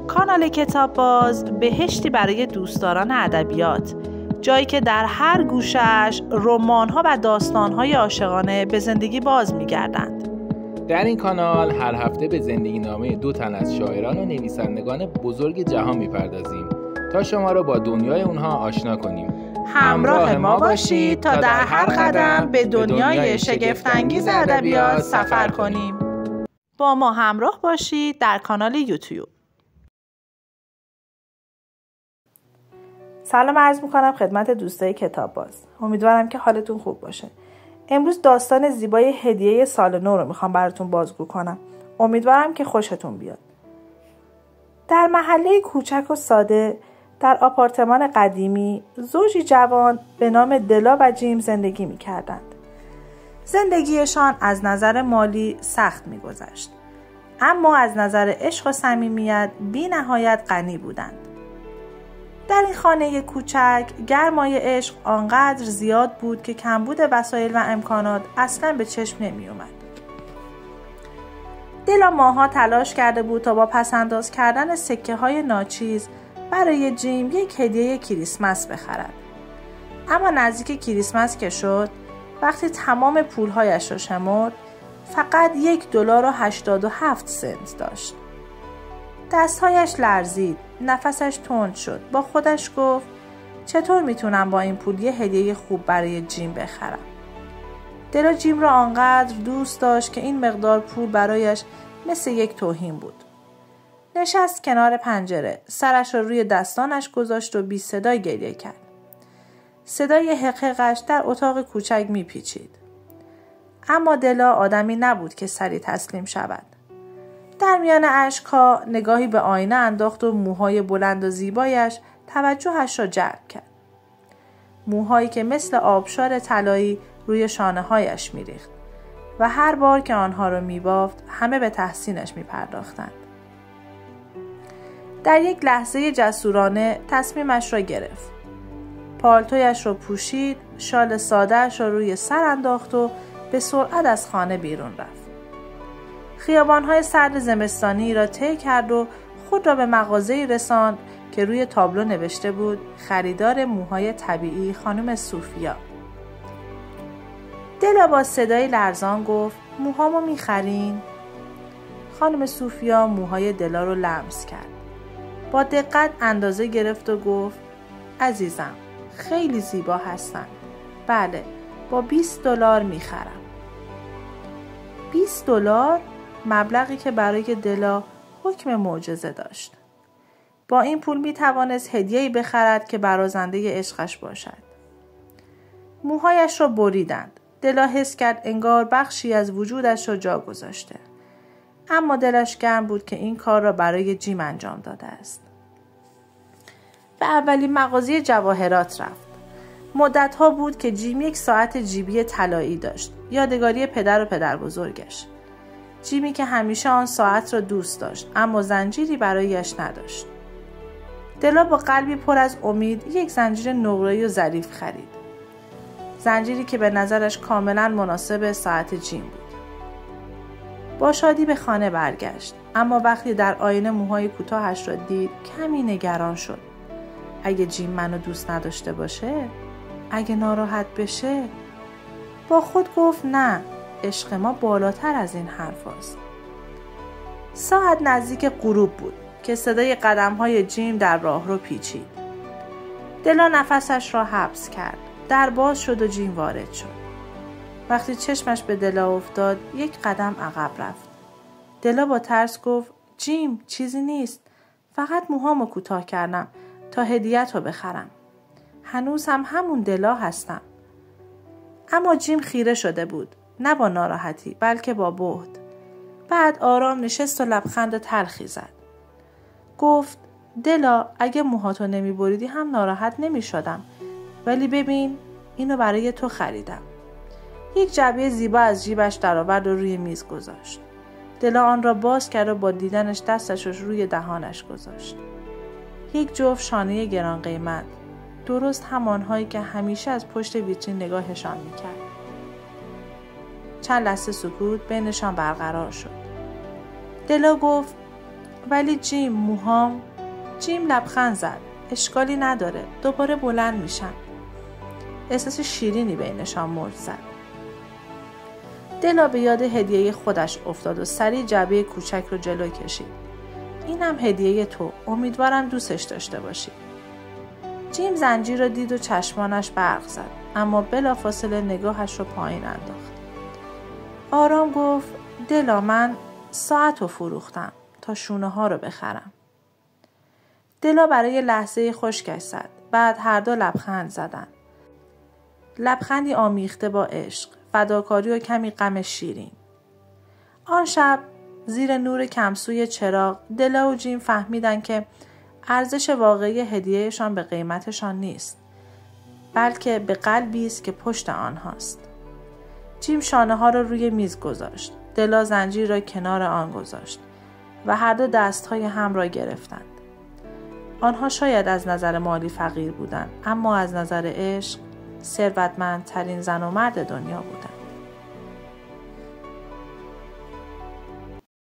کانال کتاب باز بهشتی برای دوستداران ادبیات، جایی که در هر گوشه‌اش رمان‌ها و داستان‌های عاشقانه به زندگی باز می‌گردند. در این کانال هر هفته به زندگی نامه 2 تن از شاعران و نویسندگان بزرگ جهان می‌پردازیم تا شما را با دنیای اونها آشنا کنیم. همراه ما باشید تا در هر قدم به دنیای شگفت‌انگیز ادبیات سفر کنیم. با ما همراه باشید در کانال یوتیوب. سلام عرض میکنم خدمت دوستای کتاب باز. امیدوارم که حالتون خوب باشه. امروز داستان زیبای هدیه سال نو رو میخوام براتون بازگو کنم. امیدوارم که خوشتون بیاد. در محله کوچک و ساده در آپارتمان قدیمی زوجی جوان به نام دلا و جیم زندگی میکردند. زندگیشان از نظر مالی سخت میگذشت، اما از نظر عشق و صمیمیت بی نهایت غنی بودند. در این خانه کوچک گرمای عشق آنقدر زیاد بود که کمبود وسایل و امکانات اصلا به چشم نمی اومد. دلا ماها تلاش کرده بود تا با پسنداز کردن سکه های ناچیز برای جیم یک هدیه کریسمس بخرد. اما نزدیک کریسمس که شد، وقتی تمام پولهایش را شمرد، فقط $1.87 داشت. دستهایش لرزید، نفسش تند شد. با خودش گفت چطور میتونم با این پول یه هدیه خوب برای جیم بخرم؟ دلا جیم را آنقدر دوست داشت که این مقدار پول برایش مثل یک توهین بود. نشست کنار پنجره، سرش را روی دستانش گذاشت و بی صدا گریه کرد. صدای حقحقش در اتاق کوچک میپیچید. اما دلا آدمی نبود که سریع تسلیم شود. در میان اشک‌ها نگاهی به آینه انداخت و موهای بلند و زیبایش توجهش را جلب کرد. موهایی که مثل آبشار طلایی روی شانه‌هایش می‌ریخت و هر بار که آنها را می‌بافت همه به تحسینش می‌پرداختند. در یک لحظه جسورانه تصمیمش را گرفت. پالتویش را پوشید، شال ساده‌اش را روی سر انداخت و به سرعت از خانه بیرون رفت. خیابان‌های سرد زمستانی را طی کرد و خود را به مغازه‌ای رساند که روی تابلو نوشته بود خریدار موهای طبیعی خانم سوفیا. دلا با صدای لرزان گفت موهامو می‌خرین؟ خانم سوفیا موهای دلا رو لمس کرد. با دقت اندازه گرفت و گفت عزیزم خیلی زیبا هستن. بله با $20 می‌خرم. $20؟ مبلغی که برای دلا حکم معجزه داشت. با این پول می توانست هدیه‌ای بخرد که برازنده عشقش باشد. موهایش را بریدند. دلا حس کرد انگار بخشی از وجودش را جا گذاشته. اما دلش گرم بود که این کار را برای جیم انجام داده است. به اولین مغازه جواهرات رفت. مدت‌ها بود که جیم یک ساعت جیبی طلایی داشت، یادگاری پدر و پدر بزرگش. جیمی که همیشه آن ساعت را دوست داشت اما زنجیری برایش نداشت. دلا با قلبی پر از امید یک زنجیر نقره‌ای و ظریف خرید. زنجیری که به نظرش کاملا مناسب ساعت جیم بود. با شادی به خانه برگشت، اما وقتی در آینه موهای کوتاهش را دید کمی نگران شد. اگه جیم منو دوست نداشته باشه؟ اگه ناراحت بشه؟ با خود گفت نه، عشق ما بالاتر از این حرف هست. ساعت نزدیک غروب بود که صدای قدم‌های جیم در راه رو پیچید. دلا نفسش را حبس کرد. در باز شد و جیم وارد شد. وقتی چشمش به دلا افتاد یک قدم عقب رفت. دلا با ترس گفت جیم چیزی نیست، فقط موهامو کوتاه کردم تا هدیه‌ت رو بخرم. هنوز هم همون دلا هستم. اما جیم خیره شده بود، نه با ناراحتی بلکه با بهت. بعد آرام نشست و لبخند تلخی زد. گفت دلا اگه موهاتو نمی بریدی هم ناراحت نمی شدم، ولی ببین اینو برای تو خریدم. یک جعبه زیبا از جیبش درآورد و روی میز گذاشت. دلا آن را باز کرد و با دیدنش دستش روی دهانش گذاشت. یک جفت شانه گران قیمت، درست همانهایی که همیشه از پشت ویترین نگاهشان میکرد. چند لحظه سکوت بینشان برقرار شد. دلا گفت ولی جیم موهام. جیم لبخند زد. اشکالی نداره، دوباره بلند میشن. احساس شیرینی بینشان موج زد. دلا به یاد هدیه خودش افتاد و سریع جعبه کوچک رو جلو کشید. اینم هدیه تو، امیدوارم دوستش داشته باشی. جیم زنجیر رو دید و چشمانش برق زد، اما بلافاصله نگاهش رو پایین انداخت. آرام گفت دلا من ساعت رو فروختم تا شونه ها رو بخرم. دلا برای لحظه خشکش زد. بعد هر دو لبخند زدند. لبخندی آمیخته با عشق، فداکاری و کمی غم شیرین. آن شب زیر نور کمسوی چراغ دلا و جیم فهمیدن که ارزش واقعی هدیهشان به قیمتشان نیست، بلکه به قلبی است که پشت آنهاست. جیم شانه ها را روی میز گذاشت. دلا زنجیر را کنار آن گذاشت و هر دو دستهای هم را گرفتند. آنها شاید از نظر مالی فقیر بودند، اما از نظر عشق ثروتمندترین زن و مرد دنیا بودند.